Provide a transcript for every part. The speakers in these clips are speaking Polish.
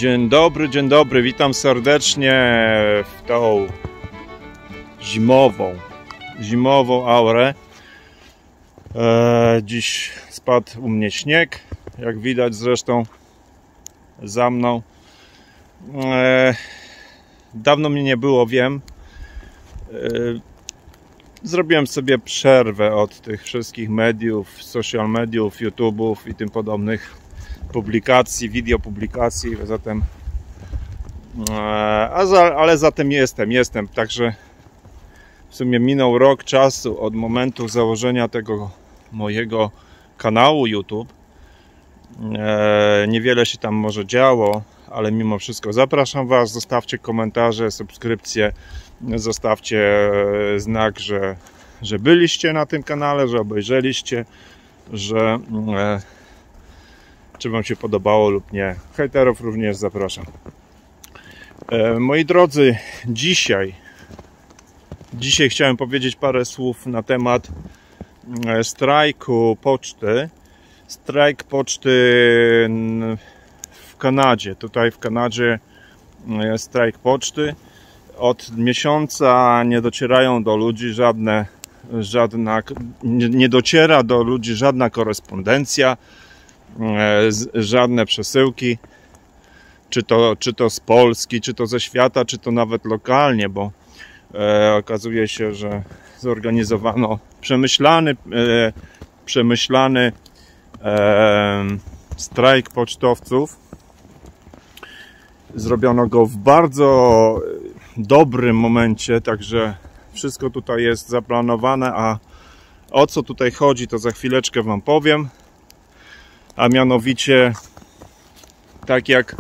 Dzień dobry, witam serdecznie w tą zimową aurę. Dziś spadł u mnie śnieg, jak widać zresztą za mną. Dawno mnie nie było, wiem. Zrobiłem sobie przerwę od tych wszystkich mediów, social mediów, YouTube'ów i tym podobnych publikacji, wideopublikacji, zatem ale zatem jestem, także w sumie minął rok czasu od momentu założenia tego mojego kanału YouTube. Niewiele się tam może działo, ale mimo wszystko zapraszam Was, zostawcie komentarze, subskrypcje, zostawcie znak, że byliście na tym kanale, że obejrzeliście, że czy Wam się podobało lub nie. Hejterów również zapraszam. Moi drodzy, dzisiaj chciałem powiedzieć parę słów na temat strajku poczty. Strajk poczty w Kanadzie. Tutaj w Kanadzie jest strajk poczty. Od miesiąca nie docierają do ludzi nie dociera do ludzi żadna korespondencja, żadne przesyłki, czy to z Polski, czy to ze świata, czy to nawet lokalnie, bo okazuje się, że zorganizowano przemyślany strajk pocztowców. Zrobiono go w bardzo dobrym momencie, także wszystko tutaj jest zaplanowane, a o co tutaj chodzi, to za chwileczkę Wam powiem. A mianowicie, tak jak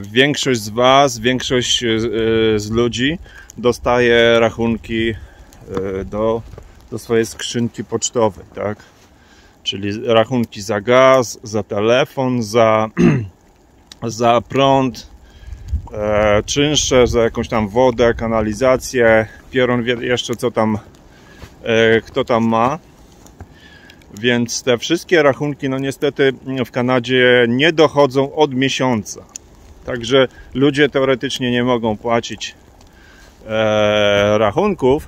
większość z Was, większość z ludzi dostaje rachunki do swojej skrzynki pocztowej, tak? Czyli rachunki za gaz, za telefon, za prąd, czynsze, za jakąś tam wodę, kanalizację. Pieron wie jeszcze, co tam, kto tam ma. Więc te wszystkie rachunki, no niestety w Kanadzie nie dochodzą od miesiąca. Także ludzie teoretycznie nie mogą płacić rachunków,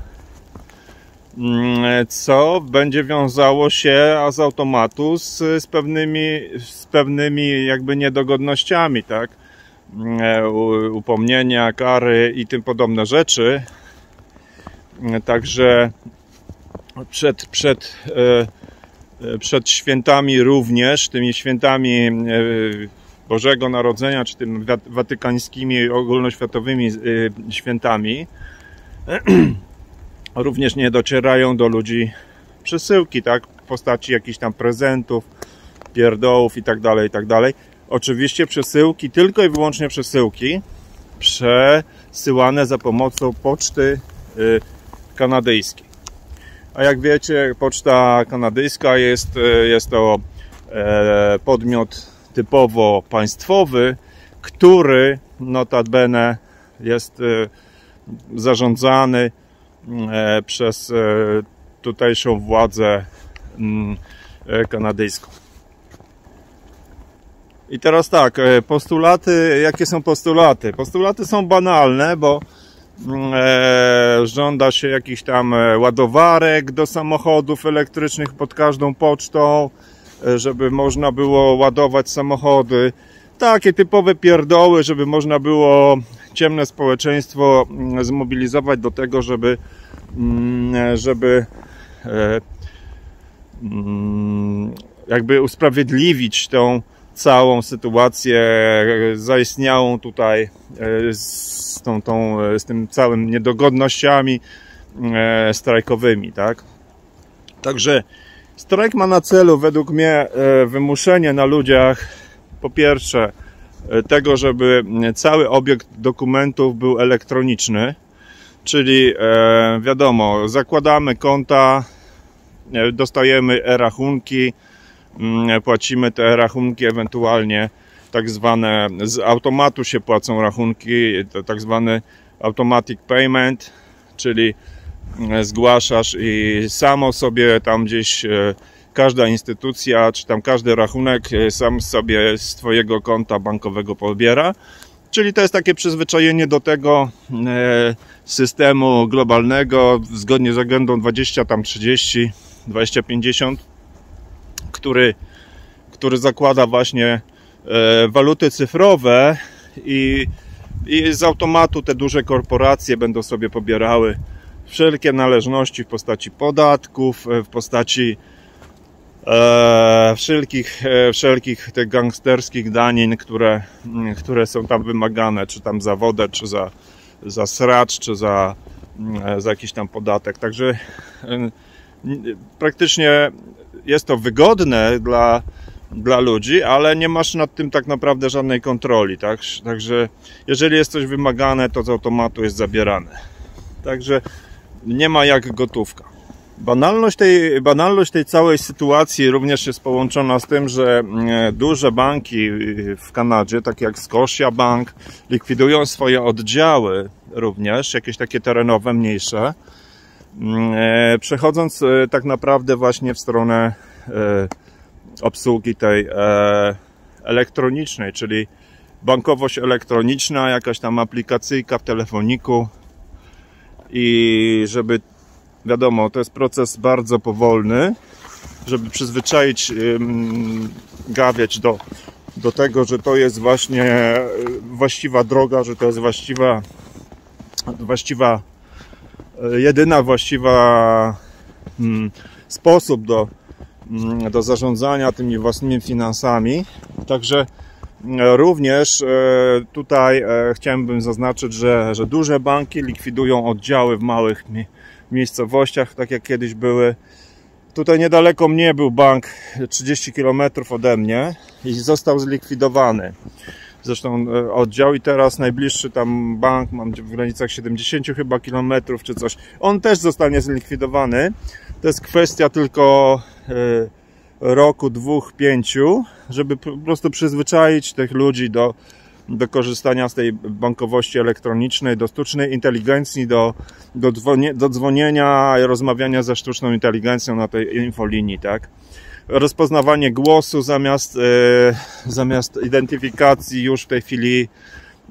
co będzie wiązało się z automatu z pewnymi jakby niedogodnościami, tak? Upomnienia, kary i tym podobne rzeczy. Także przed świętami również, tymi świętami Bożego Narodzenia, czy tymi watykańskimi, ogólnoświatowymi świętami, również nie docierają do ludzi przesyłki, tak, w postaci jakichś tam prezentów, pierdołów i tak dalej. Oczywiście przesyłki, tylko i wyłącznie przesyłki przesyłane za pomocą poczty kanadyjskiej. A jak wiecie, poczta kanadyjska jest to podmiot typowo państwowy, który notabene jest zarządzany przez tutejszą władzę kanadyjską. I teraz tak, postulaty, jakie są postulaty? Postulaty są banalne, bo żąda się jakichś tam ładowarek do samochodów elektrycznych pod każdą pocztą, żeby można było ładować samochody. Takie typowe pierdoły, żeby można było ciemne społeczeństwo zmobilizować do tego, żeby jakby usprawiedliwić tą całą sytuację zaistniałą tutaj z tym całym niedogodnościami strajkowymi, tak? Także strajk ma na celu, według mnie, wymuszenie na ludziach, po pierwsze, tego, żeby cały obieg dokumentów był elektroniczny, czyli wiadomo, zakładamy konta, dostajemy e-rachunki, płacimy te rachunki, ewentualnie tak zwane, z automatu się płacą rachunki, to tak zwany automatic payment, czyli zgłaszasz i samo sobie tam gdzieś każda instytucja, czy tam każdy rachunek sam sobie z twojego konta bankowego pobiera. Czyli to jest takie przyzwyczajenie do tego systemu globalnego, zgodnie z agendą 2030, 2050, który zakłada właśnie waluty cyfrowe i z automatu te duże korporacje będą sobie pobierały wszelkie należności w postaci podatków, w postaci wszelkich tych gangsterskich danin, które są tam wymagane, czy tam za wodę, czy za sracz, czy za jakiś tam podatek. Także praktycznie jest to wygodne dla ludzi, ale nie masz nad tym tak naprawdę żadnej kontroli, tak? Także jeżeli jest coś wymagane, to z automatu jest zabierane. Także nie ma jak gotówka. Banalność tej całej sytuacji również jest połączona z tym, że duże banki w Kanadzie, takie jak Scotia Bank, likwidują swoje oddziały również, jakieś takie terenowe, mniejsze, przechodząc tak naprawdę właśnie w stronę obsługi tej elektronicznej, czyli bankowość elektroniczna, jakaś tam aplikacyjka w telefoniku i żeby, wiadomo, to jest proces bardzo powolny, żeby przyzwyczaić gawieć do tego, że to jest właśnie właściwa droga, że to jest jedyna właściwa sposób do zarządzania tymi własnymi finansami. Także również tutaj chciałbym zaznaczyć, że duże banki likwidują oddziały w małych miejscowościach, tak jak kiedyś były. Tutaj niedaleko mnie był bank 30 km ode mnie i został zlikwidowany. Zresztą oddział i teraz najbliższy tam bank mam w granicach 70 chyba kilometrów czy coś. On też zostanie zlikwidowany. To jest kwestia tylko roku, 2, 5, żeby po prostu przyzwyczaić tych ludzi do korzystania z tej bankowości elektronicznej, do sztucznej inteligencji, do dzwonienia i rozmawiania ze sztuczną inteligencją na tej infolinii, tak? Rozpoznawanie głosu zamiast identyfikacji już w tej chwili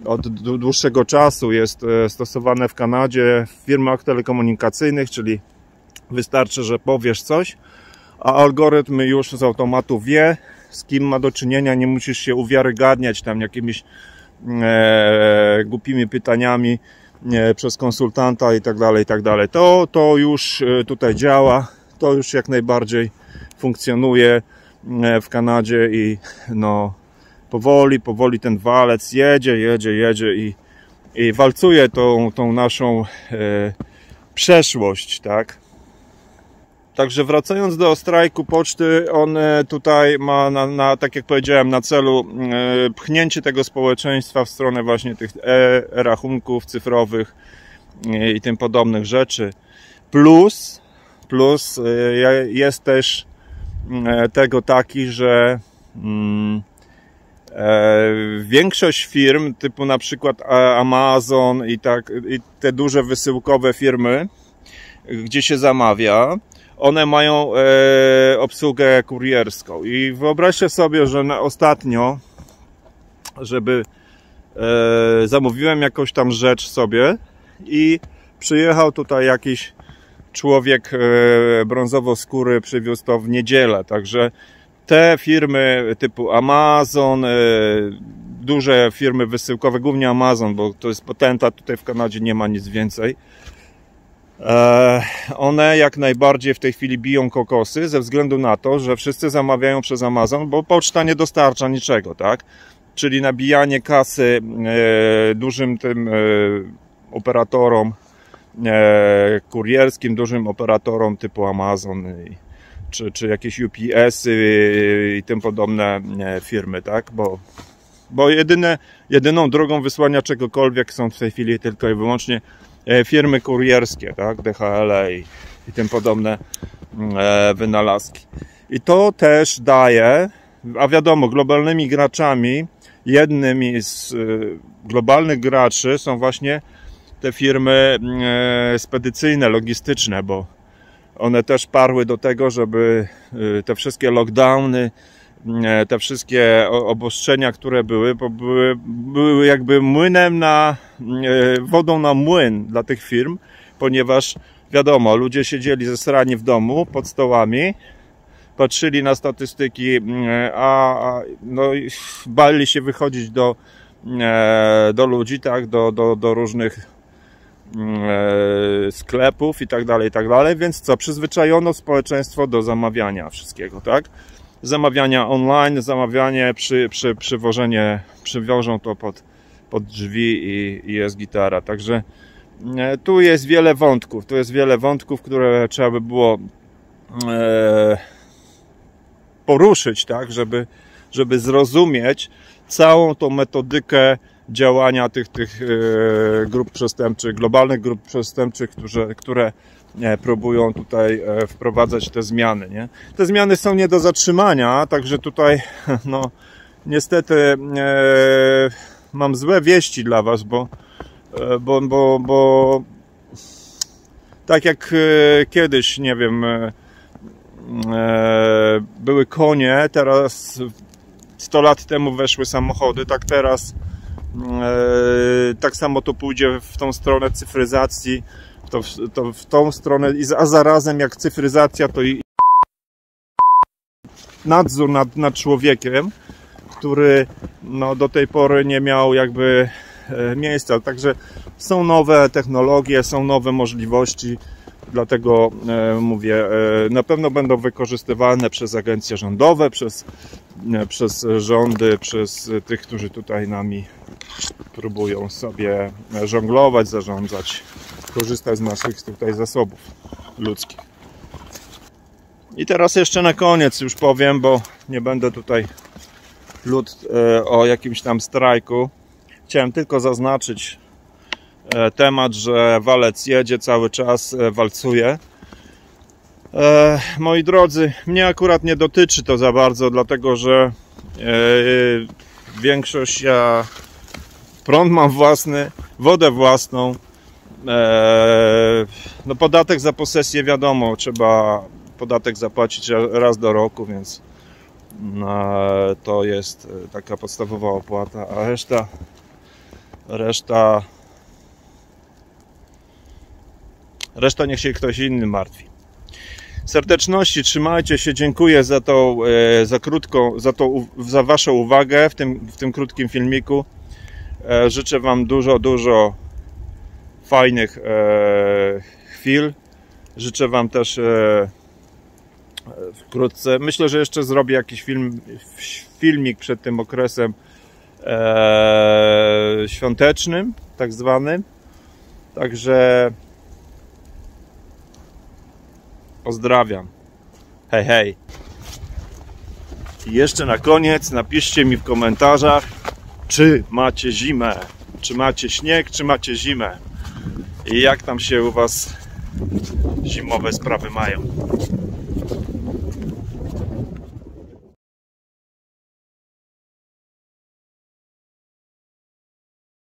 od dłuższego czasu jest stosowane w Kanadzie w firmach telekomunikacyjnych, czyli wystarczy, że powiesz coś, a algorytm już z automatu wie, z kim ma do czynienia, nie musisz się uwiarygadniać tam jakimiś głupimi pytaniami przez konsultanta i tak dalej. To już tutaj działa, to już jak najbardziej funkcjonuje w Kanadzie i no powoli ten walec jedzie i walcuje tą naszą przeszłość, tak? Także wracając do strajku poczty, on tutaj ma tak jak powiedziałem, na celu pchnięcie tego społeczeństwa w stronę właśnie tych rachunków cyfrowych i tym podobnych rzeczy. Plus jest też tego taki, że większość firm typu na przykład Amazon i te duże wysyłkowe firmy, gdzie się zamawia, one mają obsługę kurierską i wyobraźcie sobie, że ostatnio, żeby zamówiłem jakąś tam rzecz sobie i przyjechał tutaj jakiś człowiek brązowo-skóry, przywiózł to w niedzielę, także te firmy typu Amazon, duże firmy wysyłkowe, głównie Amazon, bo to jest potentat, tutaj w Kanadzie nie ma nic więcej, one jak najbardziej w tej chwili biją kokosy ze względu na to, że wszyscy zamawiają przez Amazon, bo poczta nie dostarcza niczego, tak? Czyli nabijanie kasy dużym tym operatorom kurierskim, dużym operatorom typu Amazon czy jakieś UPS-y i tym podobne firmy, tak? Bo jedyną drogą wysłania czegokolwiek są w tej chwili tylko i wyłącznie firmy kurierskie, tak? DHL i tym podobne wynalazki. I to też daje, a wiadomo, globalnymi graczami, jednymi z globalnych graczy są właśnie te firmy spedycyjne, logistyczne, bo one też parły do tego, żeby te wszystkie lockdowny, te wszystkie obostrzenia, które były, bo były jakby młynem wodą na młyn dla tych firm, ponieważ wiadomo, ludzie siedzieli zesrani w domu pod stołami, patrzyli na statystyki, no, bali się wychodzić do ludzi, tak, do różnych sklepów i tak dalej, więc co, przyzwyczajono społeczeństwo do zamawiania wszystkiego, tak? Zamawiania online, zamawianie, przywożą to pod drzwi i jest gitara, także tu jest wiele wątków, które trzeba by było poruszyć, tak, żeby zrozumieć całą tą metodykę działania tych grup przestępczych, globalnych grup przestępczych, które próbują tutaj wprowadzać te zmiany, nie? Te zmiany są nie do zatrzymania, także tutaj no niestety mam złe wieści dla was, bo tak jak kiedyś, nie wiem, były konie, teraz 100 lat temu weszły samochody, tak teraz tak samo to pójdzie w tą stronę cyfryzacji, to w tą stronę, a zarazem jak cyfryzacja, to i nadzór nad człowiekiem, który no, do tej pory nie miał jakby miejsca. Także są nowe technologie, są nowe możliwości, dlatego mówię, na pewno będą wykorzystywane przez agencje rządowe, przez rządy, przez tych, którzy tutaj nami próbują sobie żonglować, zarządzać, korzystać z naszych tutaj zasobów ludzkich. I teraz jeszcze na koniec już powiem, bo nie będę tutaj o jakimś tam strajku. Chciałem tylko zaznaczyć temat, że walec jedzie cały czas, walcuje. Moi drodzy, mnie akurat nie dotyczy to za bardzo, dlatego że ja prąd mam własny, wodę własną. No podatek za posesję, wiadomo, trzeba podatek zapłacić raz do roku, więc to jest taka podstawowa opłata, a reszta niech się ktoś inny martwi. Serdeczności, trzymajcie się, dziękuję za waszą uwagę w tym krótkim filmiku. Życzę wam dużo fajnych chwil. Życzę wam też wkrótce, myślę, że jeszcze zrobię jakiś filmik przed tym okresem świątecznym, tak zwanym. Także pozdrawiam. Hej, hej. I jeszcze na koniec napiszcie mi w komentarzach, czy macie zimę, czy macie śnieg, czy macie zimę. I jak tam się u was zimowe sprawy mają.